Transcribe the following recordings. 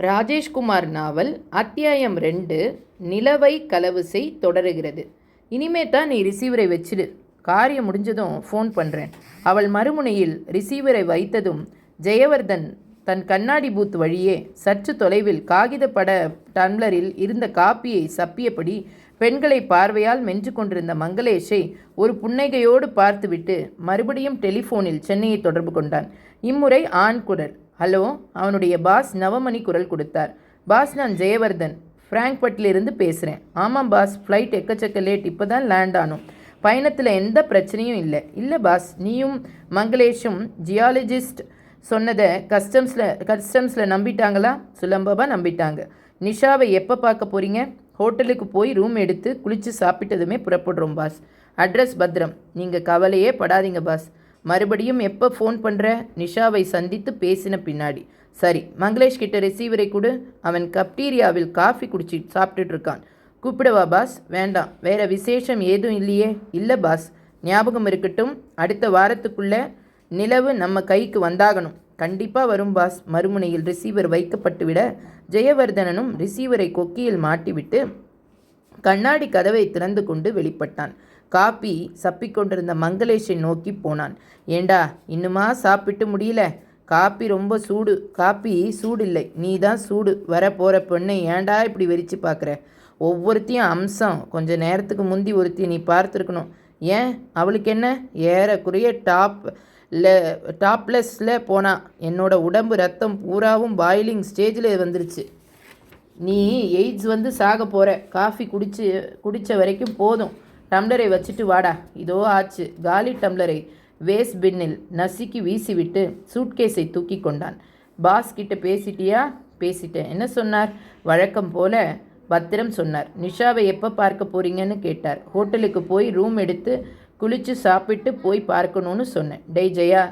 ராஜேஷ்குமார் நாவல் அத்தியாயம் 2 நிலவை களவு செய் தொடருகிறது. இனிமே தான் நீ ரிசீவரை வச்சிடு, காரியம் முடிஞ்சதும் ஃபோன் பண்ணுறேன். அவள் மறுமுனையில் ரிசீவரை வைத்ததும் ஜெயவர்தன் தன் கண்ணாடி பூத் வழியே சற்று தொலைவில் காகித பட டம்ளரில் இருந்த காப்பியை சப்பியபடி பெண்களை பார்வையால் மென்று கொண்டிருந்த மங்களேஷை ஒரு புன்னகையோடு பார்த்துவிட்டு மறுபடியும் டெலிஃபோனில் சென்னையை தொடர்பு கொண்டான். இம்முறை ஆண் குரல். ஹலோ. அவனுடைய பாஸ் நவமணி குரல் கொடுத்தார். பாஸ், நான் ஜெயவர்தன், ஃப்ராங்க்பர்ட்லேருந்து பேசுகிறேன். ஆமாம் பாஸ், ஃப்ளைட் எக்கச்சக்க லேட், இப்போ தான் லேண்ட் ஆனோம். பயணத்தில் எந்த பிரச்சனையும் இல்லை. இல்லை பாஸ், நீயும் மங்களேஷும் ஜியாலஜிஸ்ட் சொன்னதை கஸ்டம்ஸில் நம்பிட்டாங்களா? சுலம்பமாக நம்பிட்டாங்க. நிஷாவை எப்போ பார்க்க போகிறீங்க? ஹோட்டலுக்கு போய் ரூம் எடுத்து குளித்து சாப்பிட்டதுமே புறப்படுறோம் பாஸ். அட்ரஸ் பத்திரம், நீங்கள் கவலையே படாதீங்க பாஸ். மறுபடியும் எப்போ ஃபோன் பண்ணுற? நிஷாவை சந்தித்து பேசின பின்னாடி. சரி, மங்களேஷ் கிட்ட ரிசீவரை கொடு. அவன் கப்டீரியாவில் காஃபி குடிச்சு சாப்பிட்டுட்டு இருக்கான். கூப்பிடவா பாஸ்? வேண்டாம். வேறு விசேஷம் ஏதும் இல்லையே? இல்லை பாஸ், ஞாபகம் இருக்கட்டும், அடுத்த வாரத்துக்குள்ளே நிலவு நம்ம கைக்கு வந்தாகணும். கண்டிப்பாக வரும் பாஸ். மறுமுனையில் ரிசீவர் வைக்கப்பட்டுவிட ஜெயவர்தனனும் ரிசீவரை கொக்கியில் மாட்டிவிட்டு கண்ணாடி கதவை திறந்து கொண்டு வெளிப்பட்டான். காப்பி சப்பிக்கொண்டிருந்த மங்களேஷை நோக்கி போனான். ஏண்டா, இன்னுமா சாப்பிட்டு முடியல? காப்பி ரொம்ப சூடு. காப்பி சூடு இல்லை, நீ தான் சூடு. வர போகிற பெண்ணை ஏண்டா இப்படி வெறிச்சு பார்க்குற? ஒவ்வொருத்தையும் அம்சம். கொஞ்சம் நேரத்துக்கு முந்தி ஒருத்தையும் நீ பார்த்துருக்கணும். ஏன், அவளுக்கு என்ன? ஏறக்குறைய டாப்லெஸ்ஸில் போனா. என்னோட உடம்பு ரத்தம் பூராவும் ஸ்டேஜில் வந்துருச்சு. நீ எய்ட்ஸ் வந்து சாக போகிற. காஃபி குடித்த வரைக்கும் போதும். டம்ளரை வச்சுட்டு வாடா. இதோ ஆச்சு. காலி டம்ளரை வேஸ்ட் பின்னில் நசுக்கி வீசிவிட்டு சூட்கேஸை தூக்கி கொண்டான். பாஸ் கிட்ட பேசிட்டியா? பேசிட்டேன். என்ன சொன்னார்? வழக்கம் போல பத்திரம் சொன்னார். நிஷாவை எப்போ பார்க்க போகிறீங்கன்னு கேட்டார். ஹோட்டலுக்கு போய் ரூம் எடுத்து குளித்து சாப்பிட்டு போய் பார்க்கணுன்னு சொன்னேன். டேய் ஜெயா,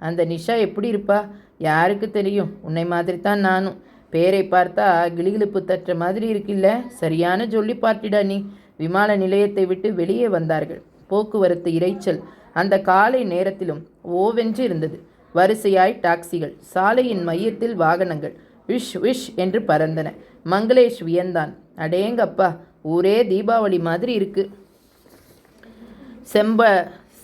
அந்த நிஷா எப்படி இருப்பா? யாருக்கு தெரியும்? உன்னை மாதிரி தான் நானும். பேரை பார்த்தா கிளிகிழிப்பு தட்டுற மாதிரி இருக்குல்ல? சரியான சொல்லி பார்ட்டிடா நீ. விமான நிலையத்தை விட்டு வெளியே வந்தார்கள். போக்குவரத்து இரைச்சல் அந்த காலை நேரத்திலும் ஓவென்று இருந்தது. வரிசையாய் டாக்ஸிகள், சாலையின் மையத்தில் வாகனங்கள் விஷ் விஷ் என்று பறந்தன. மங்களேஷ் வியந்தான். அடேங்கப்பா, ஊரே தீபாவளி மாதிரி இருக்கு.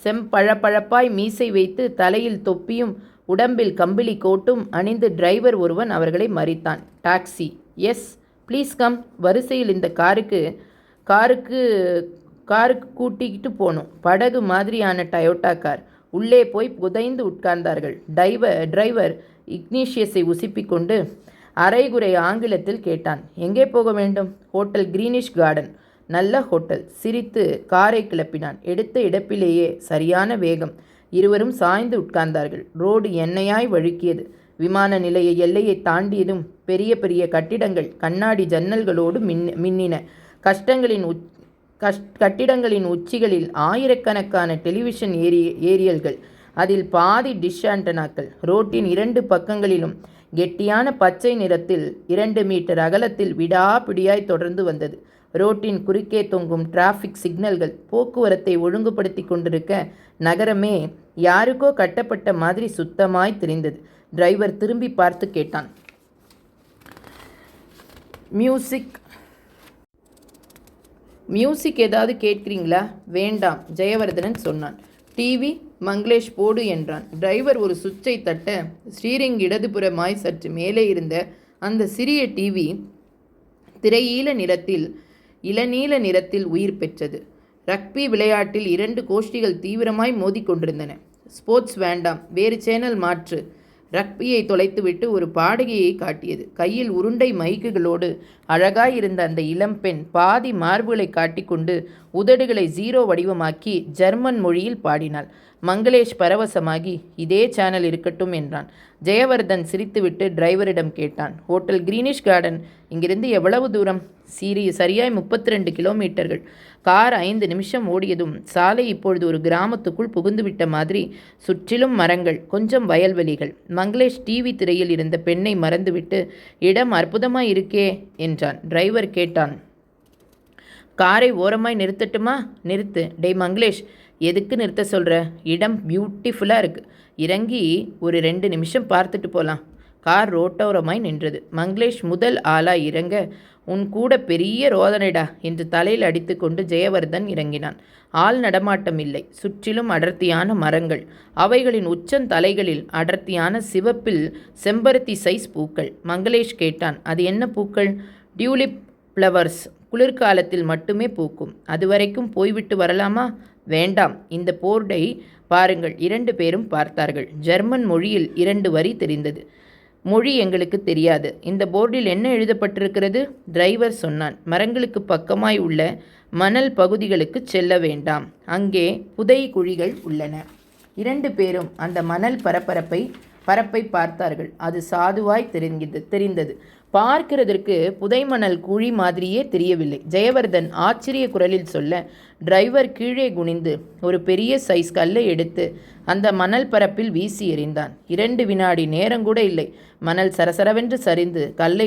செம்பழப்பழப்பாய் மீசை வைத்து தலையில் தொப்பியும் உடம்பில் கம்பிளி கோட்டும் அணிந்து டிரைவர் ஒருவன் அவர்களை மறித்தான். டாக்ஸி. Yes please come. வரிசையில் இந்த காருக்கு கூட்டிக்கிட்டு போனோம். படகு மாதிரியான டயோட்டா கார். உள்ளே போய் புதைந்து உட்கார்ந்தார்கள். டிரைவர் இக்னீஷியஸை உசுப்பிக்கொண்டு அரைகுறை ஆங்கிலத்தில் கேட்டான். எங்கே போக வேண்டும்? Hotel greenish garden. நல்ல ஹோட்டல். சிரித்து காரை கிளப்பினான். எடுத்த இடப்பிலேயே சரியான வேகம். இருவரும் சாய்ந்து உட்கார்ந்தார்கள். ரோடு எண்ணெயாய் வழுக்கியது. விமான நிலைய எல்லையை தாண்டியதும் பெரிய பெரிய கட்டிடங்கள் கண்ணாடி ஜன்னல்களோடு மின்னின. கட்டிடங்களின் உச்சிகளில் ஆயிரக்கணக்கான டெலிவிஷன் ஏரியல்கள், அதில் பாதி டிஷ் ஆண்டனாக்கள். ரோட்டின் 2 பக்கங்களிலும் கெட்டியான பச்சை நிறத்தில் 2 மீட்டர் அகலத்தில் விடாப்பிடியாய் தொடர்ந்து வந்தது. ரோட்டின் குறுக்கே தொங்கும் டிராஃபிக் சிக்னல்கள் போக்குவரத்தை ஒழுங்குபடுத்தி கொண்டிருக்க நகரமே யாருக்கோ கட்டப்பட்ட மாதிரி சுத்தமாய் தெரிந்தது. டிரைவர் திரும்பி பார்த்து கேட்டான். மியூசிக் ஏதாவது கேட்குறீங்களா? வேண்டாம், ஜெயவர்தனன் சொன்னான். டிவி? மங்களேஷ் போடு என்றான். டிரைவர் ஒரு சுவிட்சை தட்ட ஸ்டீரிங் இடதுபுறமாய் சற்று மேலே இருந்த அந்த சிறிய டிவி இளநீல நிறத்தில் உயிர் பெற்றது. ரக்பி விளையாட்டில் 2 கோஷ்டிகள் தீவிரமாய் மோதிக்கொண்டிருந்தன. ஸ்போர்ட்ஸ் வேண்டாம், வேறு சேனல் மாற்று. ரக்பியை தொலைத்துவிட்டு ஒரு பாடகியை காட்டியது. கையில் உருண்டை மைக்குகளோடு அழகாயிருந்த அந்த இளம்பெண் பாதி மார்புகளை காட்டிக்கொண்டு உதடுகளை 0 வடிவமாக்கி ஜெர்மன் மொழியில் பாடினாள். மங்களேஷ் பரவசமாகி இதே சேனல் இருக்கட்டும் என்றான். ஜெயவர்தன் சிரித்துவிட்டு டிரைவரிடம் கேட்டான். ஹோட்டல் கிரீனிஷ் கார்டன் இங்கிருந்து எவ்வளவு தூரம்? சரியாய் 32 கிலோமீட்டர்கள். கார் 5 நிமிஷம் ஓடியதும் சாலை இப்பொழுது ஒரு கிராமத்துக்குள் புகுந்துவிட்ட மாதிரி. சுற்றிலும் மரங்கள், கொஞ்சம் வயல்வெளிகள். மங்களேஷ் டிவி திரையில் இருந்த பெண்ணை மறந்துவிட்டு இடம் அற்புதமாய் இருக்கே என்றான். டிரைவர் கேட்டான். காரை ஓரமாய் நிறுத்தட்டுமா? நிறுத்து. டேய் மங்களேஷ், எதுக்கு நிறுத்த சொல்கிற? இடம் பியூட்டிஃபுல்லாக இருக்குது. இறங்கி ஒரு 2 நிமிஷம் பார்த்துட்டு போகலாம். கார் ரோட்டோரமாய் நின்றது. மங்களேஷ் முதல் ஆளாய் இறங்க, உன் கூட பெரிய ரோதனைடா என்று தலையில் அடித்து கொண்டு ஜெயவர்தன் இறங்கினான். ஆள் நடமாட்டம் இல்லை. சுற்றிலும் அடர்த்தியான மரங்கள். அவைகளின் உச்சந்தலைகளில் அடர்த்தியான சிவப்பில் செம்பருத்தி சைஸ் பூக்கள். மங்களேஷ் கேட்டான், அது என்ன பூக்கள்? Tulip flowers. குளிர்காலத்தில் மட்டுமே பூக்கும். அதுவரைக்கும் போய்விட்டு வரலாமா? வேண்டாம். இந்த போர்டை பாருங்கள். 2 பேரும் பார்த்தார்கள். ஜெர்மன் மொழியில் 2 வரி தெரிந்தது. மொழி எங்களுக்கு தெரியாது. இந்த போர்டில் என்ன எழுதப்பட்டிருக்கிறது? டிரைவர் சொன்னான். மரங்களுக்கு பக்கமாய் உள்ள மணல் பகுதிகளுக்கு செல்ல வேண்டாம். அங்கே புதை குழிகள் உள்ளன. 2 பேரும் அந்த மணல் பரப்பை பார்த்தார்கள். அது சாதுவாய் தெரிந்தது. பார்க்கிறதற்கு புதைமணல் குழி மாதிரியே தெரியவில்லை. ஜெயவர்தன் ஆச்சரிய குரலில் சொல்ல, டிரைவர் கீழே குனிந்து ஒரு பெரிய சைஸ் கல்லை எடுத்து அந்த மணல் பரப்பில் வீசி எறிந்தான். 2 வினாடி நேரங்கூட இல்லை. மணல் சரசரவென்று சரிந்து கல்லை